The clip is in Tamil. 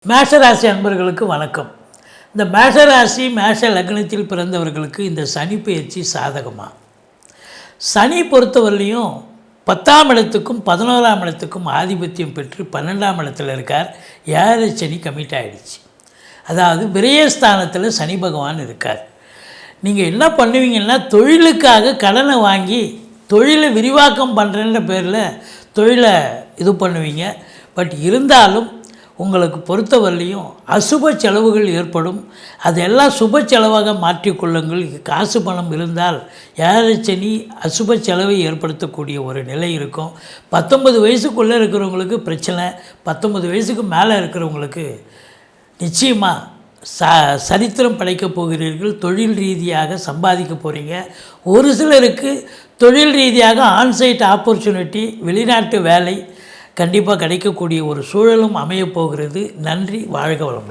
மேஷராசி அன்பர்களுக்கு வணக்கம். இந்த மேஷராசி மேஷ லக்னத்தில் பிறந்தவர்களுக்கு இந்த சனி பயிற்சி சாதகமாக. சனி பொறுத்தவரையிலையும் 10ஆம் இடத்துக்கும் 11ஆம் இடத்துக்கும் ஆதிபத்தியம் பெற்று 12ஆம் இடத்துல இருக்கார். 7 சனி கமிட் ஆகிடுச்சு. அதாவது விரயஸ்தானத்தில் சனி பகவான் இருக்கார். நீங்கள் என்ன பண்ணுவீங்கன்னா, தொழிலுக்காக கடனை வாங்கி தொழிலை விரிவாக்கம் பண்ணுறேன்ற பேரில் தொழிலை இது பண்ணுவீங்க. பட் இருந்தாலும் உங்களுக்கு பொறுத்தவரையிலையும் அசுப செலவுகள் ஏற்படும். அதெல்லாம் சுப செலவாக மாற்றிக்கொள்ளுங்கள். காசு பணம் இருந்தால் 7 சனி அசுப செலவை ஏற்படுத்தக்கூடிய ஒரு நிலை இருக்கும். 19 வயசுக்குள்ளே இருக்கிறவங்களுக்கு பிரச்சனை, 19 வயசுக்கு மேலே இருக்கிறவங்களுக்கு நிச்சயமாக சரித்திரம் படைக்கப் போகிறீர்கள். தொழில் ரீதியாக சம்பாதிக்க போகிறீங்க. ஒரு சிலருக்கு தொழில் ரீதியாக ஆன்சைட் ஆப்பர்ச்சுனிட்டி, வெளிநாட்டு வேலை கண்டிப்பாக கிடைக்கக்கூடிய ஒரு சூழலும் அமையப்போகிறது. நன்றி. வாழ்க வளமுடன்.